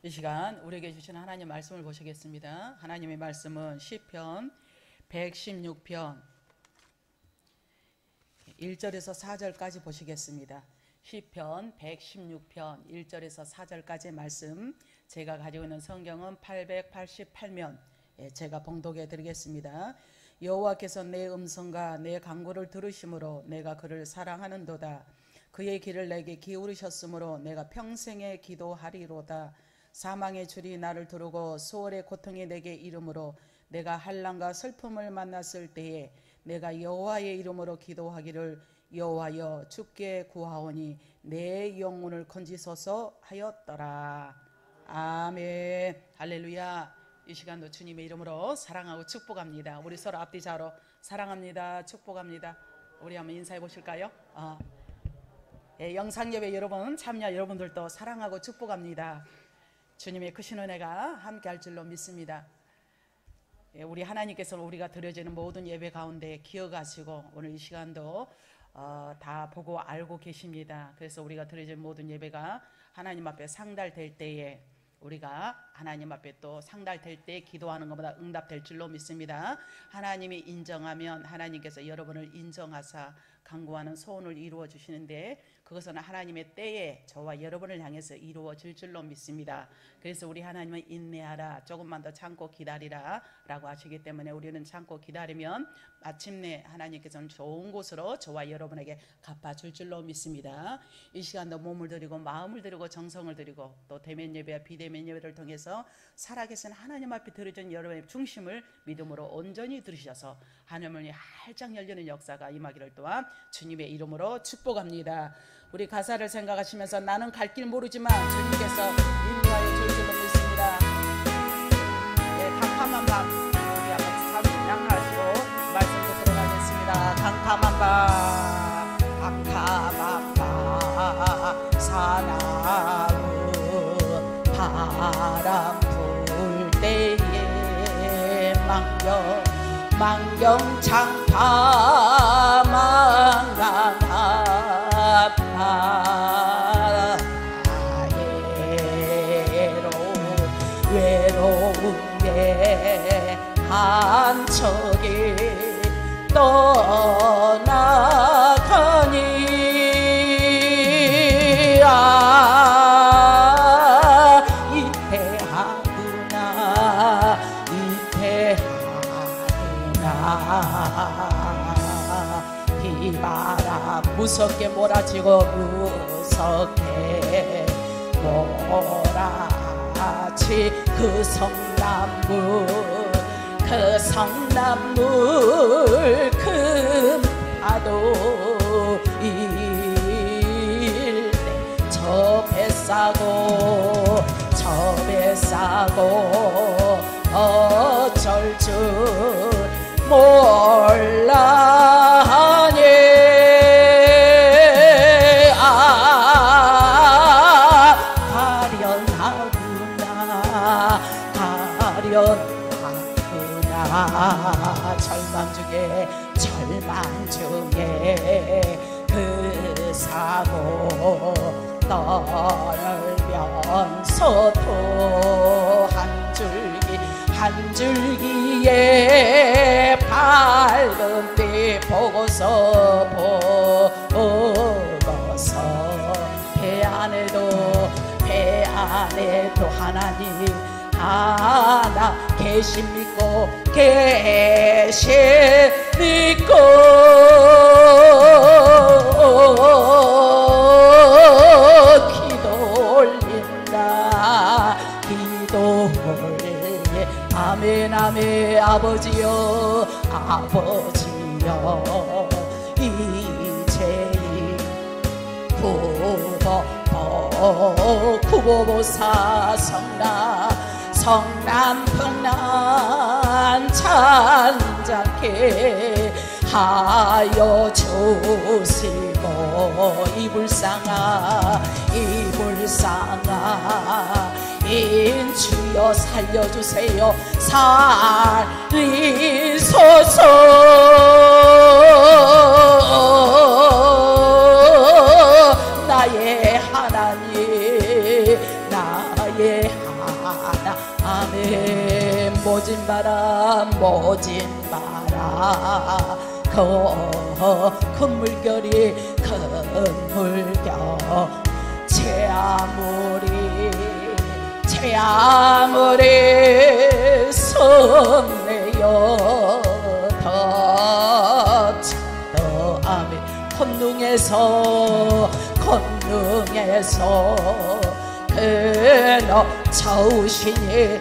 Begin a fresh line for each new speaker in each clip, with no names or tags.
이 시간 우리에게 주신 하나님 말씀을 보시겠습니다. 하나님의 말씀은 시편 116편 1절에서 4절까지 보시겠습니다. 시편 116편 1절에서 4절까지의 말씀, 제가 가지고 있는 성경은 888면 제가 봉독해 드리겠습니다. 여호와께서 내 음성과 내 간구를 들으심으로 내가 그를 사랑하는도다. 그의 길을 내게 기울이셨으므로 내가 평생에 기도하리로다. 사망의 줄이 나를 두르고 수월의 고통이 내게 이르므로 내가 환난과 슬픔을 만났을 때에 내가 여호와의 이름으로 기도하기를 여호와여 주께 구하오니 내 영혼을 건지소서 하였더라. 아멘. 할렐루야. 이 시간도 주님의 이름으로 사랑하고 축복합니다. 우리 서로 앞뒤자로 사랑합니다, 축복합니다. 우리 한번 인사해 보실까요? 영상예배 여러분, 참여 여러분들도 사랑하고 축복합니다. 주님의 크신 은혜가 함께할 줄로 믿습니다. 우리 하나님께서는 우리가 드려지는 모든 예배 가운데 기억하시고 오늘 이 시간도 다 보고 알고 계십니다. 그래서 우리가 드려지는 모든 예배가 하나님 앞에 상달될 때에 우리가 하나님 앞에 또 상달될 때 기도하는 것보다 응답될 줄로 믿습니다. 하나님이 인정하면 하나님께서 여러분을 인정하사 간구하는 소원을 이루어 주시는데 그것은 하나님의 때에 저와 여러분을 향해서 이루어질 줄로 믿습니다. 그래서 우리 하나님은 인내하라, 조금만 더 참고 기다리라 라고 하시기 때문에 우리는 참고 기다리면 마침내 하나님께서는 좋은 곳으로 저와 여러분에게 갚아줄 줄로 믿습니다. 이 시간도 몸을 드리고 마음을 드리고 정성을 드리고 또 대면 예배와 비대면 예배를 통해서 살아계신 하나님 앞에 드려진 여러분의 중심을 믿음으로 온전히 들으셔서 하늘문이 활짝 열리는 역사가 임하기를 또한 주님의 이름으로 축복합니다. 우리 가사를 생각하시면서 나는 갈 길 모르지만 주님께서 인도하여 줄 줄로 믿습니다. 캄캄한 밤 우리 한번 양하시고 말씀 듣도록 하겠습니다. 캄캄한 밤 캄캄한 밤 사나운 바람 불 때에 망경창파 망강한 외로운 게 한 척이 떠나가니 이태하구나 비바람 무섭게 몰아치고 무섭게 몰아치 그 성남물 큰 파도 일때 저 배 싸고 어쩔 줄 몰라니 절망 중에 그 사고 떨면서도 한 줄기에 밝은 빛 보고서 배 안에도 하나님 하나 계십니까? 기도 올린다 아멘 아멘. 아버지여 이제 구보보사 성남 평남 찬잡게 하여 주시고 이불쌍아 인주여 살려주세요. 살리소서. 나의 하나님 나의 모진 바람 큰 물결이 큰 물결 제 아무리 성내어 더 아미 권능에서 그너 저으시니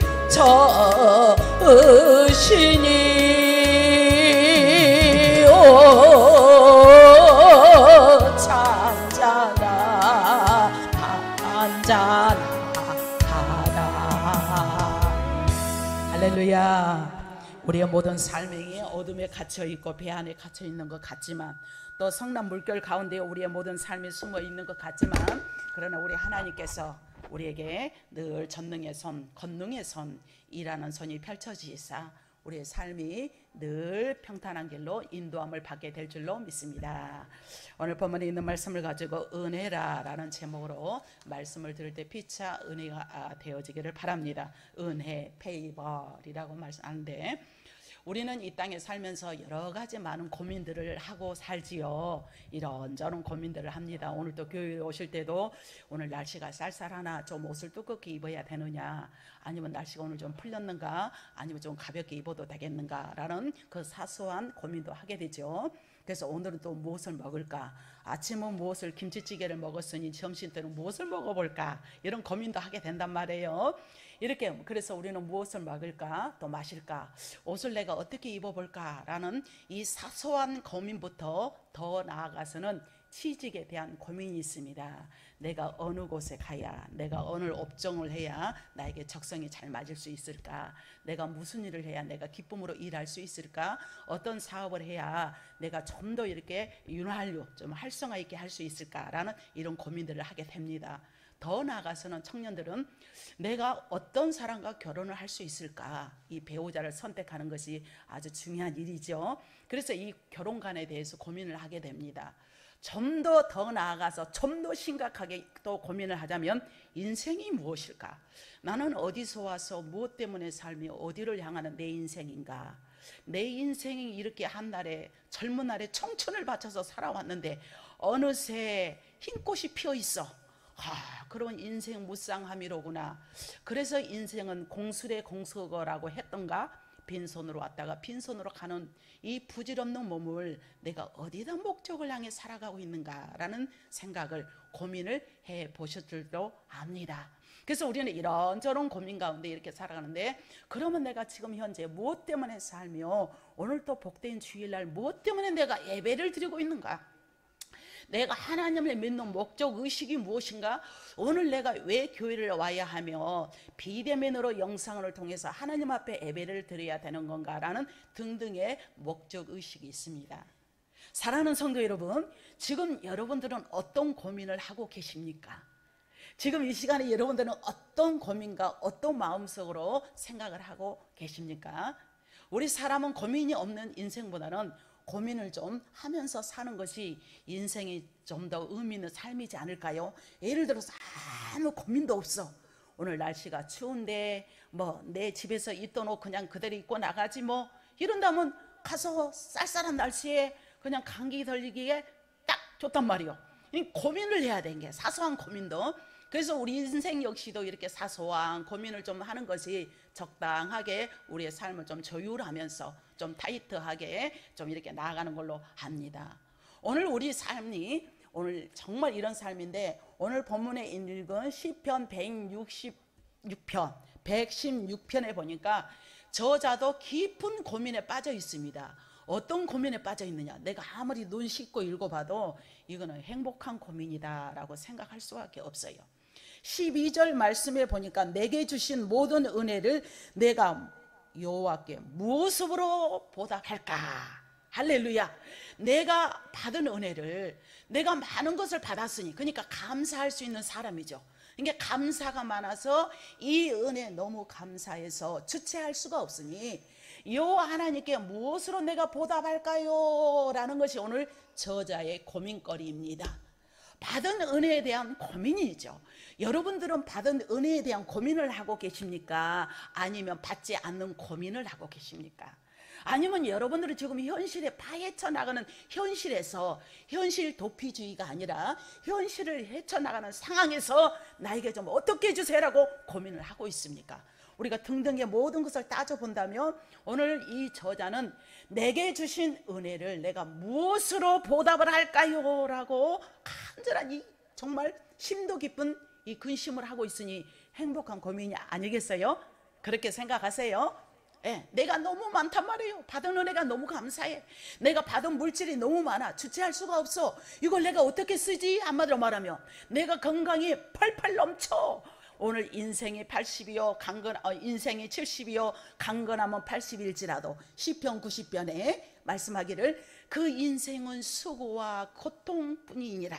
할렐루야. 우리의 모든 삶이 어둠에 갇혀있고 배 안에 갇혀있는 것 같지만, 또 성난 물결 가운데 우리의 모든 삶이 숨어있는 것 같지만, 그러나 우리 하나님께서 우리에게 늘 전능의 손, 권능의 손, 일하는 손이 펼쳐지사 우리의 삶이 늘 평탄한 길로 인도함을 받게 될 줄로 믿습니다. 오늘 본문에 있는 말씀을 가지고 은혜라 라는 제목으로 말씀을 들을 때 피차 은혜가 되어지기를 바랍니다. 은혜, 페이벌이라고 말씀하는데, 우리는 이 땅에 살면서 여러 가지 많은 고민들을 하고 살지요. 이런저런 고민들을 합니다. 오늘 또 교회에 오실 때도 오늘 날씨가 쌀쌀하나 좀 옷을 두껍게 입어야 되느냐, 아니면 날씨가 오늘 좀 풀렸는가, 아니면 좀 가볍게 입어도 되겠는가 라는 그 사소한 고민도 하게 되죠. 그래서 오늘은 또 무엇을 먹을까, 아침은 무엇을 김치찌개를 먹었으니 점심 때는 무엇을 먹어볼까, 이런 고민도 하게 된단 말이에요. 이렇게 그래서 우리는 무엇을 먹을까, 또 마실까, 옷을 내가 어떻게 입어볼까 라는 이 사소한 고민부터 더 나아가서는 취직에 대한 고민이 있습니다. 내가 어느 곳에 가야, 내가 어느 업종을 해야 나에게 적성이 잘 맞을 수 있을까, 내가 무슨 일을 해야 내가 기쁨으로 일할 수 있을까, 어떤 사업을 해야 내가 좀 더 이렇게 윤활유 좀 활성화 있게 할 수 있을까라는 이런 고민들을 하게 됩니다. 더 나아가서는 청년들은 내가 어떤 사람과 결혼을 할 수 있을까, 이 배우자를 선택하는 것이 아주 중요한 일이죠. 그래서 이 결혼관에 대해서 고민을 하게 됩니다. 좀 더 나아가서 좀 더 심각하게 또 고민을 하자면, 인생이 무엇일까, 나는 어디서 와서 무엇 때문에 삶이 어디를 향하는 내 인생인가, 내 인생이 이렇게 한 날에 젊은 날에 청춘을 바쳐서 살아왔는데 어느새 흰꽃이 피어 있어. 그런 인생 무쌍함이로구나. 그래서 인생은 공술의 공서거라고 했던가, 빈손으로 왔다가 빈손으로 가는 이 부질없는 몸을 내가 어디다 목적을 향해 살아가고 있는가라는 생각을, 고민을 해보실 줄도 압니다. 그래서 우리는 이런저런 고민 가운데 이렇게 살아가는데, 그러면 내가 지금 현재 무엇 때문에 살며, 오늘 또 복된 주일날 무엇 때문에 내가 예배를 드리고 있는가, 내가 하나님을 믿는 목적 의식이 무엇인가, 오늘 내가 왜 교회를 와야 하며 비대면으로 영상을 통해서 하나님 앞에 예배를 드려야 되는 건가라는 등등의 목적 의식이 있습니다. 사랑하는 성도 여러분, 지금 여러분들은 어떤 고민을 하고 계십니까? 지금 이 시간에 여러분들은 어떤 고민과 어떤 마음속으로 생각을 하고 계십니까? 우리 사람은 고민이 없는 인생보다는 고민을 좀 하면서 사는 것이 인생이 좀 더 의미 있는 삶이지 않을까요? 예를 들어서 아무 고민도 없어. 오늘 날씨가 추운데 뭐 내 집에서 입던 옷 그냥 그대로 입고 나가지 뭐, 이런다면 가서 쌀쌀한 날씨에 그냥 감기 걸리기에 딱 좋단 말이요. 고민을 해야 되는 게, 사소한 고민도. 그래서 우리 인생 역시도 이렇게 사소한 고민을 좀 하는 것이 적당하게 우리의 삶을 좀 조율하면서 좀 타이트하게 좀 이렇게 나아가는 걸로 합니다. 오늘 우리 삶이 오늘 정말 이런 삶인데, 오늘 본문에 읽은 시편 116편에 보니까 저자도 깊은 고민에 빠져 있습니다. 어떤 고민에 빠져 있느냐, 내가 아무리 눈 씻고 읽어봐도 이거는 행복한 고민이다 라고 생각할 수밖에 없어요. 12절 말씀에 보니까 내게 주신 모든 은혜를 내가 여호와께 무엇으로 보답할까. 할렐루야. 내가 받은 은혜를, 내가 많은 것을 받았으니, 그러니까 감사할 수 있는 사람이죠. 그러니까 감사가 많아서 이 은혜 너무 감사해서 주체할 수가 없으니 여호와 하나님께 무엇으로 내가 보답할까요? 라는 것이 오늘 저자의 고민거리입니다. 받은 은혜에 대한 고민이죠. 여러분들은 받은 은혜에 대한 고민을 하고 계십니까? 아니면 받지 않는 고민을 하고 계십니까? 아니면 여러분들은 지금 현실에 파헤쳐 나가는 현실에서 현실 도피주의가 아니라 현실을 헤쳐나가는 상황에서 나에게 좀 어떻게 해주세요라고 고민을 하고 있습니까? 우리가 등등의 모든 것을 따져본다면 오늘 이 저자는 내게 주신 은혜를 내가 무엇으로 보답을 할까요? 라고 간절한 정말 심도 깊은 이 근심을 하고 있으니 행복한 고민이 아니겠어요? 그렇게 생각하세요? 예, 내가 너무 많단 말이에요. 받은 은혜가 너무 감사해. 내가 받은 물질이 너무 많아. 주체할 수가 없어. 이걸 내가 어떻게 쓰지? 한마디로 말하면 내가 건강이 펄펄 넘쳐. 오늘 인생이 80이요 인생이 70이요 강건하면 80일지라도 시편 90편에 말씀하기를 그 인생은 수고와 고통뿐이니라.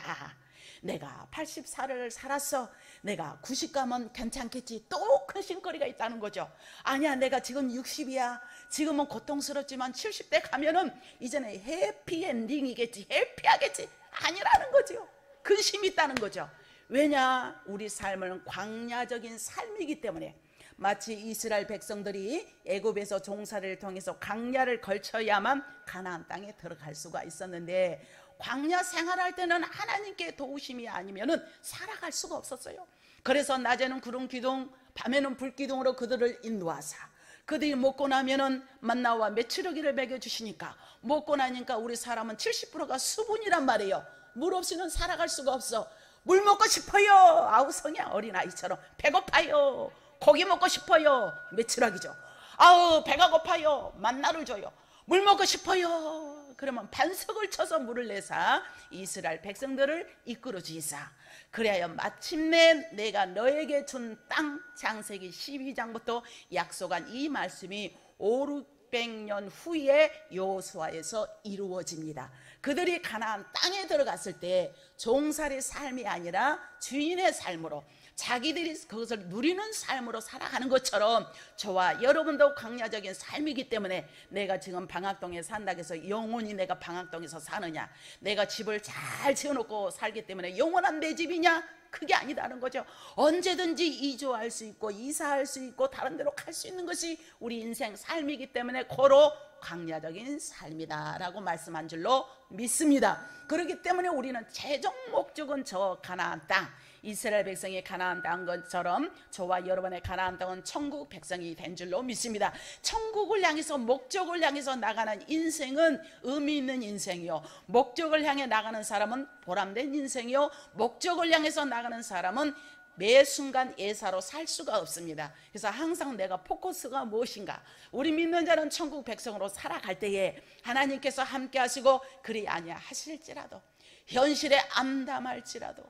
내가 84를 살았어. 내가 90 가면 괜찮겠지. 또 큰 싱거리가 있다는 거죠. 아니야, 내가 지금 60이야. 지금은 고통스럽지만 70대 가면은 이제는 해피엔딩이겠지. 해피하겠지. 아니라는 거죠. 근심이 있다는 거죠. 왜냐? 우리 삶은 광야적인 삶이기 때문에. 마치 이스라엘 백성들이 애굽에서 종살이를 통해서 광야를 걸쳐야만 가나안 땅에 들어갈 수가 있었는데, 광야 생활할 때는 하나님께 도우심이 아니면은 살아갈 수가 없었어요. 그래서 낮에는 구름 기둥, 밤에는 불 기둥으로 그들을 인도하사 그들이 먹고 나면은 만나와 메추르기를 먹여 주시니까, 먹고 나니까 우리 사람은 70%가 수분이란 말이에요. 물 없이는 살아갈 수가 없어. 물 먹고 싶어요. 아우 성이야, 어린아이처럼. 배고파요. 고기 먹고 싶어요. 메추라기죠. 아우 배가 고파요. 만나를 줘요. 물 먹고 싶어요. 그러면 반석을 쳐서 물을 내사 이스라엘 백성들을 이끌어 주이사 그래야 마침내 내가 너에게 준 땅, 창세기 12장부터 약속한 이 말씀이 500년 후에 여호수아에서 이루어집니다. 그들이 가나안 땅에 들어갔을 때 종살이 삶이 아니라 주인의 삶으로, 자기들이 그것을 누리는 삶으로 살아가는 것처럼 저와 여러분도 광야적인 삶이기 때문에, 내가 지금 방학동에 산다고 해서 영원히 내가 방학동에서 사느냐, 내가 집을 잘 지어놓고 살기 때문에 영원한 내 집이냐? 그게 아니다는 거죠. 언제든지 이주할 수 있고 이사할 수 있고 다른 데로 갈 수 있는 것이 우리 인생 삶이기 때문에 고로 광야적인 삶이다라고 말씀한 줄로 믿습니다. 그렇기 때문에 우리는 최종 목적은 저 가나안 땅, 이스라엘 백성이 가나안 땅 것처럼 저와 여러분의 가나안 땅은 천국 백성이 된 줄로 믿습니다. 천국을 향해서, 목적을 향해서 나가는 인생은 의미 있는 인생이요, 목적을 향해 나가는 사람은 보람된 인생이요, 목적을 향해서 나가는 사람은 매 순간 예사로 살 수가 없습니다. 그래서 항상 내가 포커스가 무엇인가, 우리 믿는 자는 천국 백성으로 살아갈 때에 하나님께서 함께 하시고 그리 아니야 하실지라도, 현실에 암담할지라도,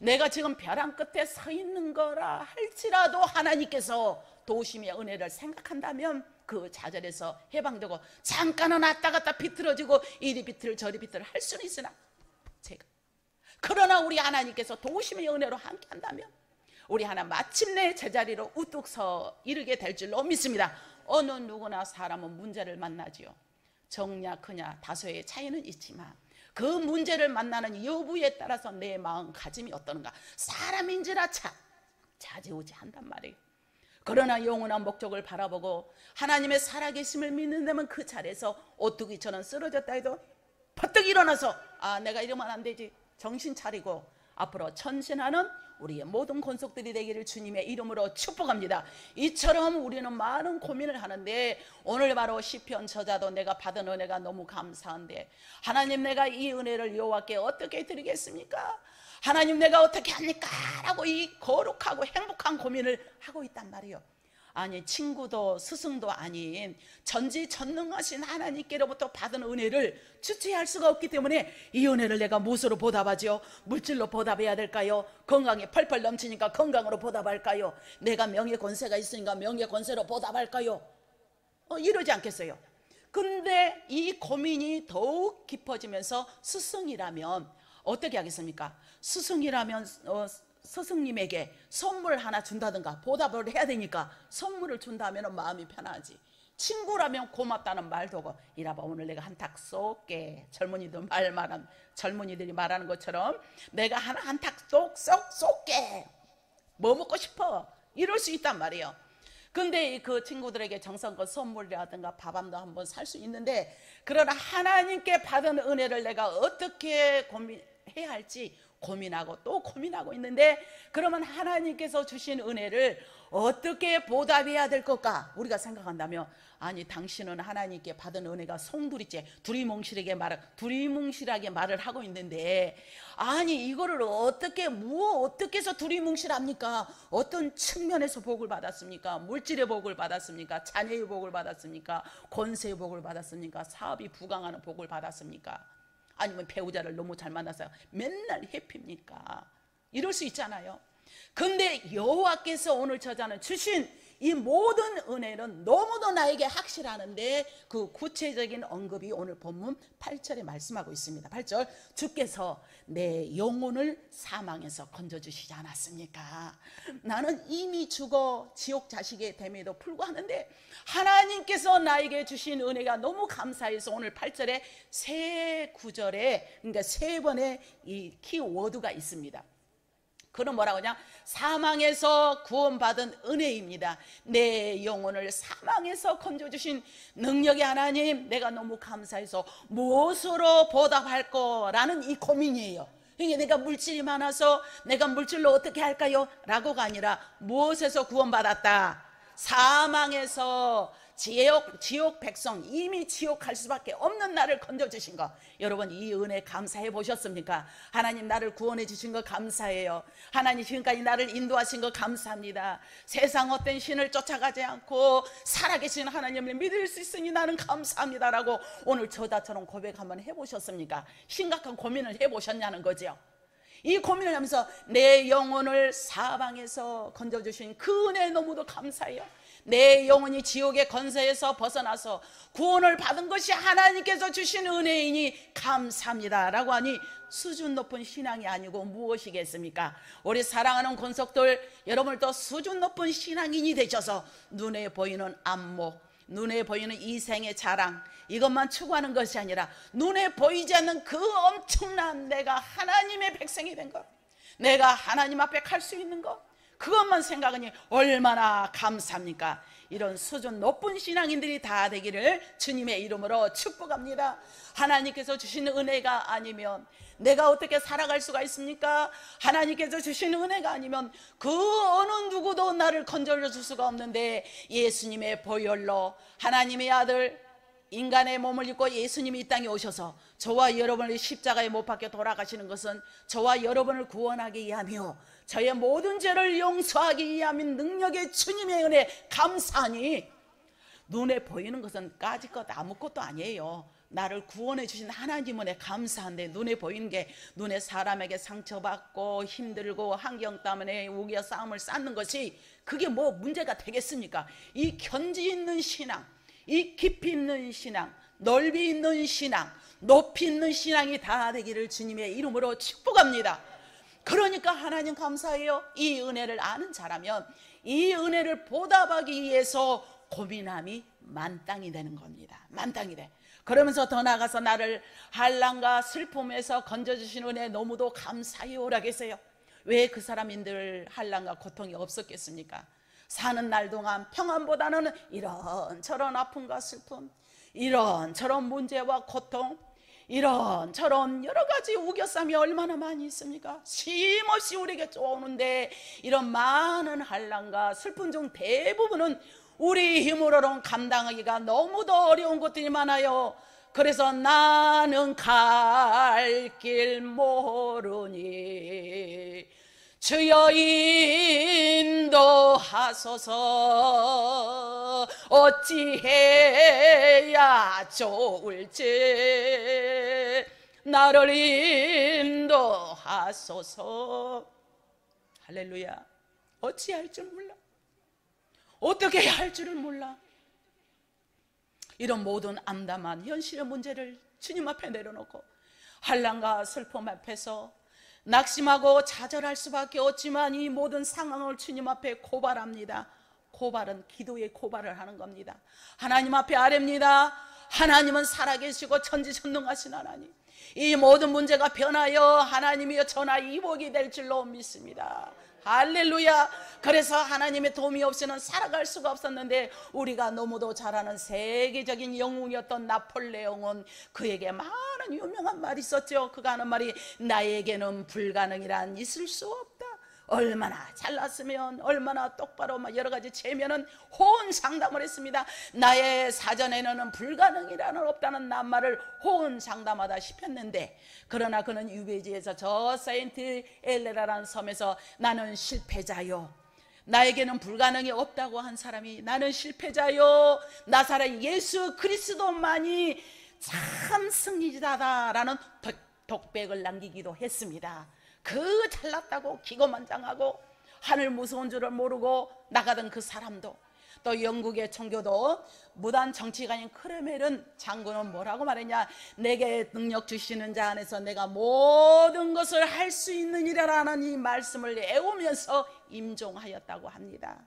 내가 지금 벼랑 끝에 서 있는 거라 할지라도 하나님께서 도우심의 은혜를 생각한다면 그 좌절에서 해방되고, 잠깐은 왔다 갔다 비틀어지고 이리 비틀 저리 비틀 할 수는 있으나 그러나 우리 하나님께서 도우심의 은혜로 함께 한다면 우리 하나 마침내 제자리로 우뚝 서 이르게 될 줄로 믿습니다. 어느 누구나 사람은 문제를 만나지요. 적냐 크냐 다소의 차이는 있지만 그 문제를 만나는 여부에 따라서 내 마음가짐이 어떠는가, 사람인지라 자지우지 한단 말이에요. 그러나 영원한 목적을 바라보고 하나님의 살아계심을 믿는다면 그 자리에서 오뚜기처럼 쓰러졌다 해도 퍼뜩 일어나서 내가 이러면 안 되지, 정신 차리고 앞으로 전진하는 우리의 모든 권속들이 되기를 주님의 이름으로 축복합니다. 이처럼 우리는 많은 고민을 하는데, 오늘 바로 시편 저자도 내가 받은 은혜가 너무 감사한데 하나님, 내가 이 은혜를 여호와께 어떻게 드리겠습니까? 하나님, 내가 어떻게 합니까? 라고 이 거룩하고 행복한 고민을 하고 있단 말이에요. 아니, 친구도 스승도 아닌 전지전능하신 하나님께로부터 받은 은혜를 주체할 수가 없기 때문에 이 은혜를 내가 무엇으로 보답하죠? 물질로 보답해야 될까요? 건강이 펄펄 넘치니까 건강으로 보답할까요? 내가 명예 권세가 있으니까 명예 권세로 보답할까요? 이러지 않겠어요? 근데 이 고민이 더욱 깊어지면서 스승이라면 어떻게 하겠습니까? 스승이라면 스승님에게 선물 하나 준다든가 보답을 해야 되니까 선물을 준다면 마음이 편하지. 친구라면 고맙다는 말도 하고, 이라봐 오늘 내가 한탁 쏠게. 젊은이들이 말하는 것처럼 내가 한탁 쏙 쏠게. 뭐 먹고 싶어? 이럴 수 있단 말이에요. 근데 그 친구들에게 정성껏 선물이라든가 밥 한 번 한번 살 수 있는데, 그러나 하나님께 받은 은혜를 내가 어떻게 고민해야 할지 고민하고 또 고민하고 있는데, 그러면 하나님께서 주신 은혜를 어떻게 보답해야 될 것까? 우리가 생각한다면, 아니 당신은 하나님께 받은 은혜가 송두리째 두리뭉실하게 말을 하고 있는데, 아니 이거를 어떻게 해서 두리뭉실합니까? 어떤 측면에서 복을 받았습니까? 물질의 복을 받았습니까? 자녀의 복을 받았습니까? 권세의 복을 받았습니까? 사업이 부강하는 복을 받았습니까? 아니면 배우자를 너무 잘 만나서 맨날 해핍니까? 이럴 수 있잖아요. 근데 여호와께서 오늘 저자는 주신 이 모든 은혜는 너무도 나에게 확실하는데, 그 구체적인 언급이 오늘 본문 8절에 말씀하고 있습니다. 8절, 주께서 내 영혼을 사망에서 건져주시지 않았습니까? 나는 이미 죽어 지옥 자식이 됨에도 불구하는데 하나님께서 나에게 주신 은혜가 너무 감사해서 오늘 8절에 세 구절에, 그러니까 세 번의 이 키워드가 있습니다. 그는 뭐라고 하냐? 사망에서 구원받은 은혜입니다. 내 영혼을 사망에서 건져주신 능력의 하나님, 내가 너무 감사해서 무엇으로 보답할 거라는 이 고민이에요. 그러니까 내가 물질이 많아서 내가 물질로 어떻게 할까요? 라고가 아니라 무엇에서 구원받았다? 사망에서 지옥 백성, 이미 지옥 갈 수밖에 없는 나를 건져주신 거, 여러분 이 은혜 감사해 보셨습니까? 하나님 나를 구원해 주신 거 감사해요. 하나님 지금까지 나를 인도하신 거 감사합니다. 세상 어떤 신을 쫓아가지 않고 살아계신 하나님을 믿을 수 있으니 나는 감사합니다 라고 오늘 저자처럼 고백 한번 해보셨습니까? 심각한 고민을 해보셨냐는 거죠. 이 고민을 하면서 내 영혼을 사방에서 건져주신 그 은혜 너무도 감사해요. 내 영혼이 지옥의 권세에서 벗어나서 구원을 받은 것이 하나님께서 주신 은혜이니 감사합니다 라고 하니, 수준 높은 신앙이 아니고 무엇이겠습니까? 우리 사랑하는 권속들 여러분도 수준 높은 신앙인이 되셔서 눈에 보이는 안목, 눈에 보이는 이생의 자랑, 이것만 추구하는 것이 아니라 눈에 보이지 않는 그 엄청난 내가 하나님의 백성이 된 것, 내가 하나님 앞에 갈 수 있는 것, 그것만 생각하니 얼마나 감사합니까? 이런 수준 높은 신앙인들이 다 되기를 주님의 이름으로 축복합니다. 하나님께서 주신 은혜가 아니면 내가 어떻게 살아갈 수가 있습니까? 하나님께서 주신 은혜가 아니면 그 어느 누구도 나를 건져줄 수가 없는데, 예수님의 보혈로 하나님의 아들 인간의 몸을 입고 예수님이 이 땅에 오셔서 저와 여러분을 십자가에 못 박혀 돌아가시는 것은 저와 여러분을 구원하기 위하며 저의 모든 죄를 용서하기 위함인 능력의 주님의 은혜 감사하니, 눈에 보이는 것은 까짓것 아무것도 아니에요. 나를 구원해 주신 하나님 은혜 감사한데, 눈에 보이는 게 눈에 사람에게 상처받고 힘들고 환경 때문에 우겨 싸움을 쌓는 것이 그게 뭐 문제가 되겠습니까? 이 견지 있는 신앙, 이 깊이 있는 신앙, 넓이 있는 신앙, 높이 있는 신앙이 다 되기를 주님의 이름으로 축복합니다. 그러니까 하나님 감사해요. 이 은혜를 아는 자라면 이 은혜를 보답하기 위해서 고민함이 만땅이 되는 겁니다. 만땅이 돼. 그러면서 더 나아가서 나를 한란과 슬픔에서 건져주신 은혜 너무도 감사해요라 계세요. 왜 그 사람인들 한란과 고통이 없었겠습니까? 사는 날 동안 평안보다는 이런저런 아픔과 슬픔, 이런저런 문제와 고통, 이런저런 여러 가지 우겨쌈이 얼마나 많이 있습니까? 쉼없이 우리에게 쫓아오는데, 이런 많은 한란과 슬픔 중 대부분은 우리 힘으로는 감당하기가 너무도 어려운 것들이 많아요. 그래서 나는 갈 길 모르니 주여 인도하소서. 어찌해야 좋을지 나를 인도하소서. 할렐루야. 어찌할 줄 몰라. 어떻게 해야 할 줄을 몰라. 이런 모든 암담한 현실의 문제를 주님 앞에 내려놓고 한란과 슬픔 앞에서 낙심하고 좌절할 수밖에 없지만, 이 모든 상황을 주님 앞에 고발합니다. 고발은 기도의 고발을 하는 겁니다. 하나님 앞에 아뢰입니다. 하나님은 살아계시고 천지전능하신 하나님, 이 모든 문제가 변하여 하나님이여 전하 이복이 될 줄로 믿습니다. 할렐루야. 그래서 하나님의 도움이 없이는 살아갈 수가 없었는데, 우리가 너무도 잘 아는 세계적인 영웅이었던 나폴레옹은 그에게 많은 유명한 말이 있었죠. 그가 하는 말이 나에게는 불가능이란 있을 수 없다. 얼마나 잘났으면, 얼마나 똑바로 여러 가지 체면은 호언장담을 했습니다. 나의 사전에는 불가능이라는 없다는 낱말을 호언장담하다시피 했는데, 그러나 그는 유배지에서 저 세인트 엘레라라는 섬에서 나는 실패자요, 나에게는 불가능이 없다고 한 사람이 나는 실패자요, 나사렛 예수 그리스도만이 참 승리자다라는 독백을 남기기도 했습니다. 그 잘났다고 기고만장하고 하늘 무서운 줄을 모르고 나가던 그 사람도, 또 영국의 청교도 무단 정치가인 크레멜은 장군은 뭐라고 말했냐, 내게 능력 주시는 자 안에서 내가 모든 것을 할 수 있느니라라는 이 말씀을 애우면서 임종하였다고 합니다.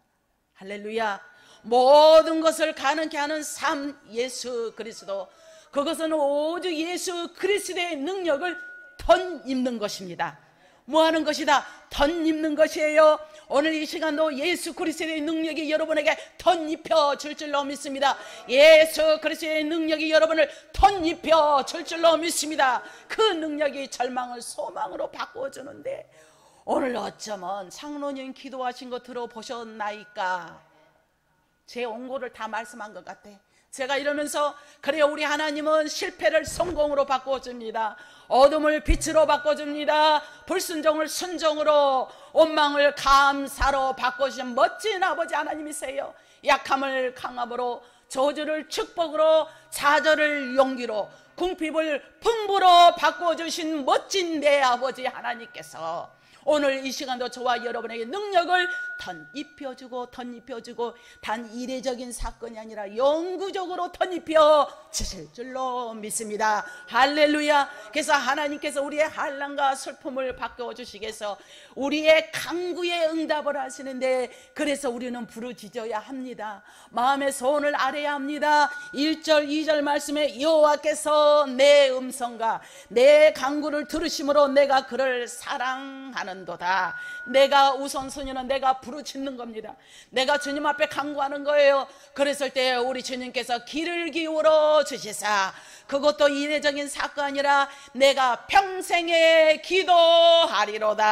할렐루야. 모든 것을 가능케 하는 삶 예수 그리스도, 그것은 오직 예수 그리스도의 능력을 덧입는 것입니다. 뭐 하는 것이다? 덧입는 것이에요. 오늘 이 시간도 예수 그리스도의 능력이 여러분에게 덧입혀 줄 줄로 믿습니다. 예수 그리스도의 능력이 여러분을 덧입혀 줄 줄로 믿습니다. 그 능력이 절망을 소망으로 바꿔주는데, 오늘 어쩌면 장로님 기도하신 거 들어보셨나이까? 제 원고를 다 말씀한 것 같아. 제가 이러면서 그래요, 우리 하나님은 실패를 성공으로 바꿔줍니다. 어둠을 빛으로 바꿔줍니다. 불순종을 순종으로, 원망을 감사로 바꿔주신 멋진 아버지 하나님이세요. 약함을 강함으로, 저주를 축복으로, 좌절을 용기로, 궁핍을 풍부로 바꿔주신 멋진 내 아버지 하나님께서 오늘 이 시간도 저와 여러분에게 능력을 덧입혀주고 단 이례적인 사건이 아니라 영구적으로 덧입혀 주실 줄로 믿습니다. 할렐루야. 그래서 하나님께서 우리의 한란과 슬픔을 바꿔주시겠어 우리의 간구에 응답을 하시는데, 그래서 우리는 부르짖어야 합니다. 마음의 소원을 아뢰야 합니다. 1절 2절 말씀에 여호와께서 내 음성과 내 간구를 들으심으로 내가 그를 사랑하는도다. 내가 우선순위는 내가 부르짖는 겁니다. 내가 주님 앞에 간구하는 거예요. 그랬을 때 우리 주님께서 귀를 기울여 주시사, 그것도 이례적인 사건이 아니라 내가 평생에 기도하리로다.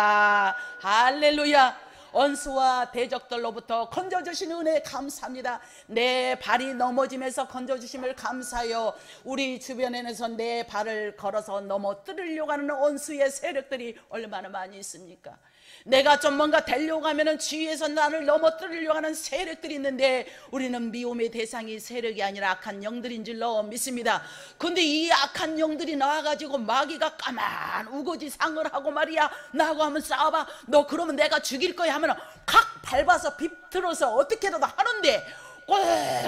할렐루야. 원수와 대적들로부터 건져주신 은혜 감사합니다. 내 발이 넘어지면서 건져주심을 감사해요. 우리 주변에서 내 발을 걸어서 넘어뜨리려고 하는 원수의 세력들이 얼마나 많이 있습니까? 내가 좀 뭔가 되려고 하면 주위에서 나를 넘어뜨리려고 하는 세력들이 있는데, 우리는 미움의 대상이 세력이 아니라 악한 영들인 줄로 믿습니다. 근데 이 악한 영들이 나와가지고 마귀가 까만 우거지 상을 하고 말이야, 나하고 한번 싸워봐, 너 그러면 내가 죽일 거야 하면 각 밟아서 비틀어서 어떻게라도 하는데,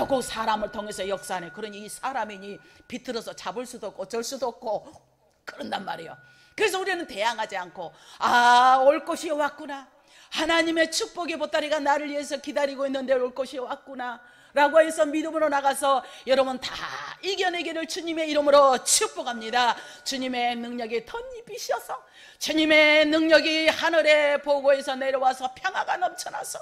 꼭 사람을 통해서 역사하네. 그러니 이 사람이니 비틀어서 잡을 수도 없고 어쩔 수도 없고 그런단 말이에요. 그래서 우리는 대항하지 않고, 올 것이 왔구나, 하나님의 축복의 보따리가 나를 위해서 기다리고 있는데 올 것이 왔구나 라고 해서 믿음으로 나가서 여러분 다 이겨내기를 주님의 이름으로 축복합니다. 주님의 능력이 덧입히셔서, 주님의 능력이 하늘의 보고에서 내려와서 평화가 넘쳐나서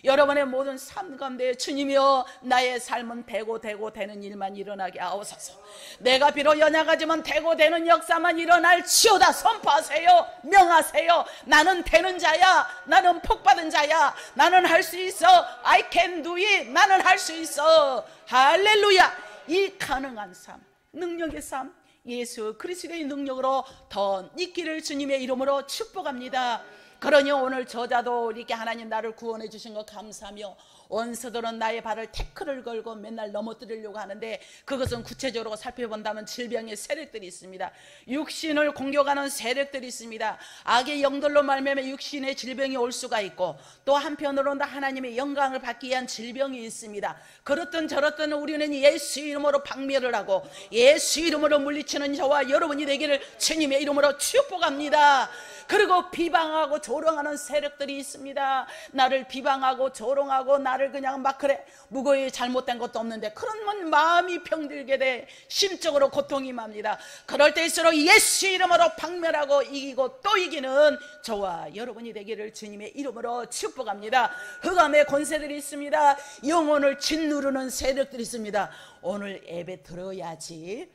여러분의 모든 삶 가운데 주님이여 나의 삶은 되고 되는 일만 일어나게 하옵소서. 내가 비록 연약하지만 되고 되는 역사만 일어날지어다 선포하세요. 명하세요. 나는 되는 자야. 나는 복받은 자야. 나는 할 수 있어. I can do it. 나는 할 수 있어. 할렐루야. 이 가능한 삶, 능력의 삶, 예수 그리스도의 능력으로 더 있기를 주님의 이름으로 축복합니다. 그러니 오늘 저자도 이렇게 하나님 나를 구원해 주신 거 감사하며, 원수들은 나의 발을 태클을 걸고 맨날 넘어뜨리려고 하는데, 그것은 구체적으로 살펴본다면 질병의 세력들이 있습니다. 육신을 공격하는 세력들이 있습니다. 악의 영들로 말미암아 육신의 질병이 올 수가 있고, 또 한편으로는 하나님의 영광을 받기 위한 질병이 있습니다. 그렇든 저렇든 우리는 예수 이름으로 박멸을 하고 예수 이름으로 물리치는 저와 여러분이 되기를 주님의 이름으로 축복합니다. 그리고 비방하고 조롱하는 세력들이 있습니다. 나를 비방하고 조롱하고 나를 그냥 막 그래 무거이 잘못된 것도 없는데 그러면 마음이 병들게 돼 심적으로 고통이 맙니다. 그럴 때일수록 예수 이름으로 박멸하고 이기고 또 이기는 저와 여러분이 되기를 주님의 이름으로 축복합니다. 흑암의 권세들이 있습니다. 영혼을 짓누르는 세력들이 있습니다. 오늘 예배 들어야지,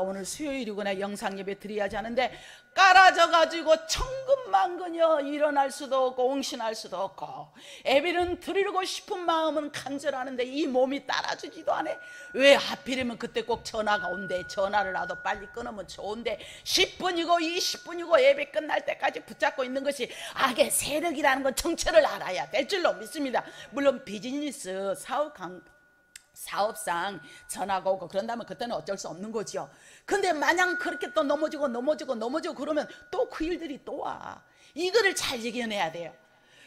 오늘 수요일이구나, 영상 예배 드려야지 하는데 깔아져 가지고 천근만근이여 일어날 수도 없고 옹신할 수도 없고 예배는 드리고 싶은 마음은 간절하는데 이 몸이 따라주지도 않아. 왜 하필이면 그때 꼭 전화가 온대. 전화를 나도 빨리 끊으면 좋은데 10분이고 20분이고 예배 끝날 때까지 붙잡고 있는 것이 악의 세력이라는 건 정체를 알아야 될 줄로 믿습니다. 물론 비즈니스 사업상 전화가 오고 그런다면 그때는 어쩔 수 없는 거죠. 근데 마냥 그렇게 또 넘어지고 그러면 또 그 일들이 또 와. 이거를 잘 이겨내야 돼요.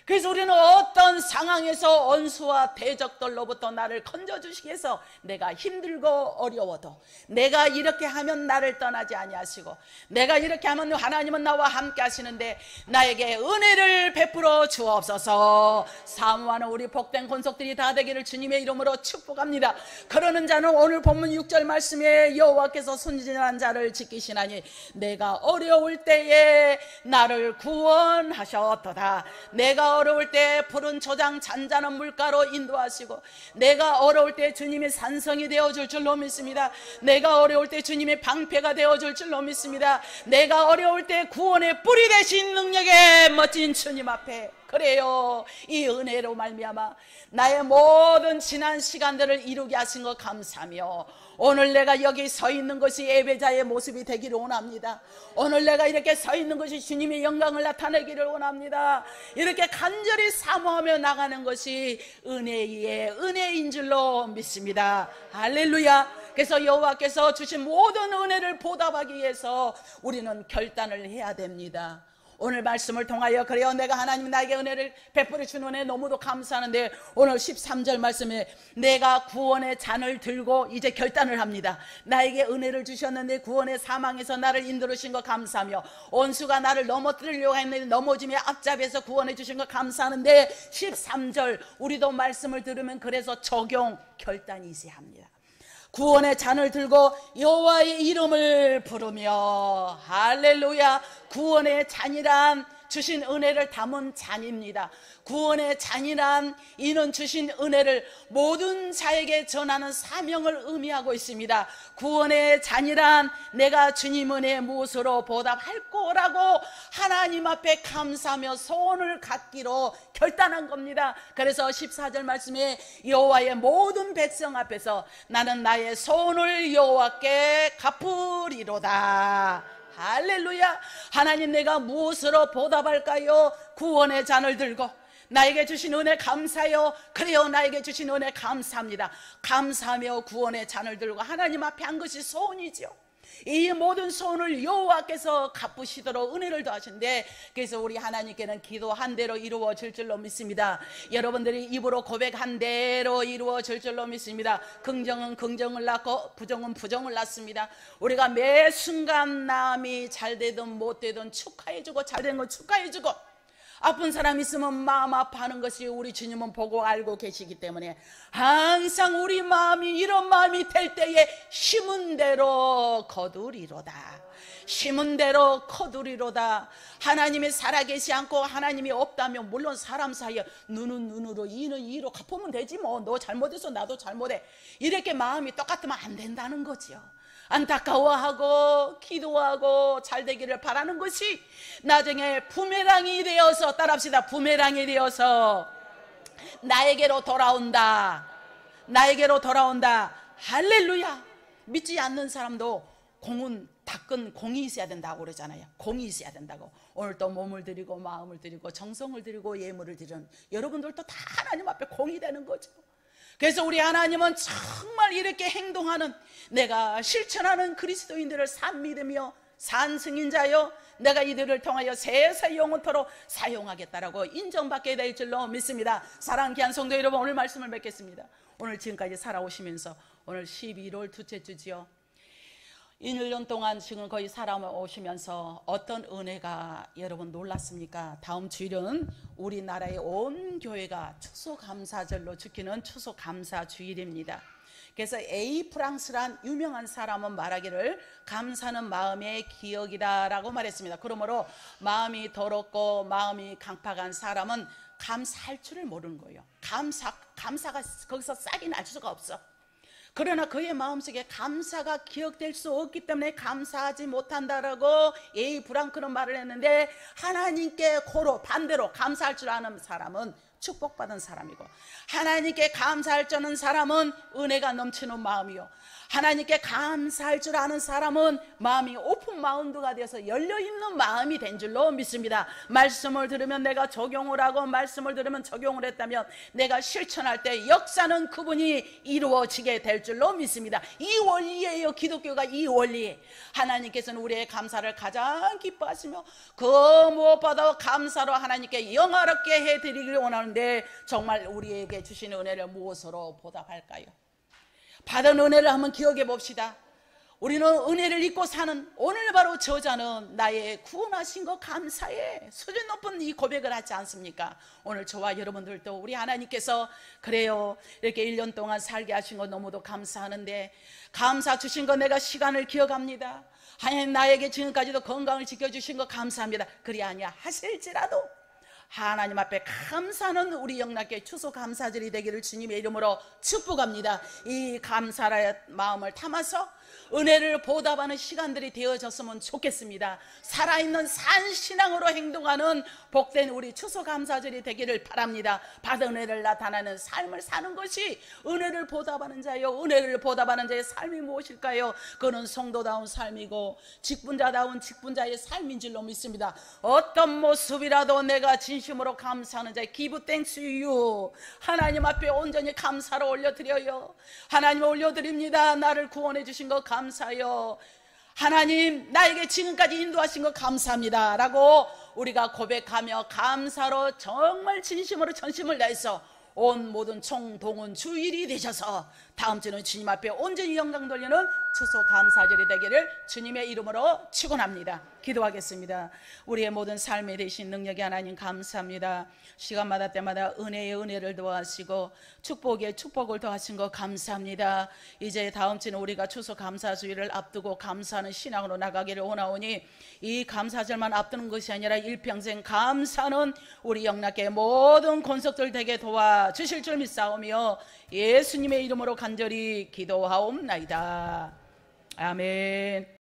그래서 우리는 어떤 상황에서 원수와 대적들로부터 나를 건져주시기 위해서 내가 힘들고 어려워도 내가 이렇게 하면 나를 떠나지 아니하시고 내가 이렇게 하면 하나님은 나와 함께 하시는데 나에게 은혜를 베풀어 주옵소서. 사모하는 우리 복된 권속들이 다 되기를 주님의 이름으로 축복합니다. 그러는 자는 오늘 본문 6절 말씀에 여호와께서 순진한 자를 지키시나니 내가 어려울 때에 나를 구원하셨도다. 내가 어려울 때 푸른 초장 잔잔한 물가로 인도하시고 내가 어려울 때 주님의 산성이 되어줄 줄로 믿습니다. 내가 어려울 때 주님의 방패가 되어줄 줄로 믿습니다. 내가 어려울 때 구원의 뿌리 되신 능력의 멋진 주님 앞에 그래요. 이 은혜로 말미암아 나의 모든 지난 시간들을 이루게 하신 것 감사하며 오늘 내가 여기 서 있는 것이 예배자의 모습이 되기를 원합니다. 오늘 내가 이렇게 서 있는 것이 주님의 영광을 나타내기를 원합니다. 이렇게 간절히 사모하며 나가는 것이 은혜인 줄로 믿습니다. 할렐루야. 그래서 여호와께서 주신 모든 은혜를 보답하기 위해서 우리는 결단을 해야 됩니다. 오늘 말씀을 통하여 그래요, 내가 하나님 나에게 은혜를 베풀어 주는 은혜 너무도 감사하는데 오늘 13절 말씀에 내가 구원의 잔을 들고 이제 결단을 합니다. 나에게 은혜를 주셨는데 구원의 사망에서 나를 인도하신 것 감사하며 원수가 나를 넘어뜨리려고 했는데 넘어짐에 앞잡이에서 구원해 주신 것 감사하는데 13절 우리도 말씀을 들으면 그래서 적용 결단이 있어야 합니다. 구원의 잔을 들고 여호와의 이름을 부르며 할렐루야. 구원의 잔이란 주신 은혜를 담은 잔입니다. 구원의 잔이란 이는 주신 은혜를 모든 자에게 전하는 사명을 의미하고 있습니다. 구원의 잔이란 내가 주님 은혜의 무엇으로 보답할 거라고 하나님 앞에 감사하며 소원을 갖기로 결단한 겁니다. 그래서 14절 말씀에 여호와의 모든 백성 앞에서 나는 나의 소원을 여호와께 갚으리로다. 할렐루야. 하나님 내가 무엇으로 보답할까요? 구원의 잔을 들고 나에게 주신 은혜 감사해요. 그래요, 나에게 주신 은혜 감사합니다. 감사하며 구원의 잔을 들고 하나님 앞에 한 것이 소원이죠. 이 모든 소원을 여호와께서 갚으시도록 은혜를 더하신데 그래서 우리 하나님께는 기도한 대로 이루어질 줄로 믿습니다. 여러분들이 입으로 고백한 대로 이루어질 줄로 믿습니다. 긍정은 긍정을 낳고 부정은 부정을 낳습니다. 우리가 매 순간 남이 잘 되든 못 되든 축하해주고 잘 된 건 축하해주고 아픈 사람 있으면 마음 아파하는 것이 우리 주님은 보고 알고 계시기 때문에 항상 우리 마음이 이런 마음이 될 때에 심은 대로 거두리로다. 심은 대로 거두리로다. 하나님이 살아계시 않고 하나님이 없다면 물론 사람 사이에 눈은 눈으로 이는 이로 갚으면 되지 뭐. 너 잘못해서 나도 잘못해. 이렇게 마음이 똑같으면 안 된다는 거지요. 안타까워하고 기도하고 잘 되기를 바라는 것이 나중에 부메랑이 되어서 따라합시다. 부메랑이 되어서 나에게로 돌아온다. 나에게로 돌아온다. 할렐루야. 믿지 않는 사람도 공은 닦은 공이 있어야 된다고 그러잖아요. 공이 있어야 된다고. 오늘 또 몸을 드리고 마음을 드리고 정성을 드리고 예물을 드리는 여러분들도 다 하나님 앞에 공이 되는 거죠. 그래서 우리 하나님은 정말 이렇게 행동하는 내가 실천하는 그리스도인들을 산 믿으며 산 승인자여 내가 이들을 통하여 세세 영원토록 사용하겠다라고 인정받게 될 줄로 믿습니다. 사랑하는 귀한 성도 여러분, 오늘 말씀을 맺겠습니다. 오늘 지금까지 살아오시면서 오늘 11월 둘째 주지요. 1년 동안 지금 거의 살아오시면서 어떤 은혜가 여러분 놀랐습니까? 다음 주일은 우리나라의 온 교회가 추수감사절로 지키는 추수감사주일입니다. 그래서 에이 프랑스란 유명한 사람은 말하기를 감사는 마음의 기억이다 라고 말했습니다. 그러므로 마음이 더럽고 마음이 강팍한 사람은 감사할 줄을 모르는 거예요. 감사가 거기서 싹이 날 수가 없어. 그러나 그의 마음속에 감사가 기억될 수 없기 때문에 감사하지 못한다라고 에이 프랑크는 말을 했는데, 하나님께 고로 반대로 감사할 줄 아는 사람은 축복받은 사람이고, 하나님께 감사할 줄 아는 사람은 은혜가 넘치는 마음이요, 하나님께 감사할 줄 아는 사람은 마음이 오픈 마운드가 되어서 열려있는 마음이 된 줄로 믿습니다. 말씀을 들으면 내가 적용을 하고 말씀을 들으면 적용을 했다면 내가 실천할 때 역사는 그분이 이루어지게 될 줄로 믿습니다. 이 원리예요. 기독교가 이 원리. 하나님께서는 우리의 감사를 가장 기뻐하시며 그 무엇보다 감사로 하나님께 영화롭게 해드리기를 원하는데, 정말 우리에게 주신 은혜를 무엇으로 보답할까요? 받은 은혜를 한번 기억해 봅시다. 우리는 은혜를 잊고 사는 오늘 바로 저자는 나의 구원하신 것 감사해, 수준 높은 이 고백을 하지 않습니까? 오늘 저와 여러분들도 우리 하나님께서 그래요, 이렇게 1년 동안 살게 하신 것 너무도 감사하는데, 감사 주신 거 내가 시간을 기억합니다. 하나님 나에게 지금까지도 건강을 지켜주신 거 감사합니다. 그리 아니야 하실지라도 하나님 앞에 감사는 우리 영락교회 추수감사절이 되기를 주님의 이름으로 축복합니다. 이 감사의 마음을 담아서 은혜를 보답하는 시간들이 되어졌으면 좋겠습니다. 살아있는 산신앙으로 행동하는 복된 우리 추수감사절이 되기를 바랍니다. 받은 은혜를 나타내는 삶을 사는 것이 은혜를 보답하는 자요, 은혜를 보답하는 자의 삶이 무엇일까요? 그는 성도다운 삶이고 직분자다운 직분자의 삶인 줄로 믿습니다. 어떤 모습이라도 내가 진심으로 감사하는 자의 Give thanks to you, 하나님 앞에 온전히 감사를 올려드려요. 하나님 올려드립니다. 나를 구원해 주신 것 감사해요. 하나님 나에게 지금까지 인도하신 것 감사합니다 라고 우리가 고백하며 감사로 정말 진심으로 전심을 다해서 온 모든 총동원 주일이 되셔서 다음 주는 주님 앞에 온전히 영광 돌리는 추수감사절이 되기를 주님의 이름으로 축원합니다. 기도하겠습니다. 우리의 모든 삶에 되신 능력의 하나님 감사합니다. 시간마다 때마다 은혜의 은혜를 더하시고 축복에 축복을 더하신 것 감사합니다. 이제 다음 주는 우리가 추수감사주일을 앞두고 감사하는 신앙으로 나가기를 원하오니, 이 감사절만 앞두는 것이 아니라 일평생 감사는 우리 영락교회 모든 권속들 되게 도와주실 줄 믿사오며 예수님의 이름으로 간절히 기도하옵나이다. 아멘.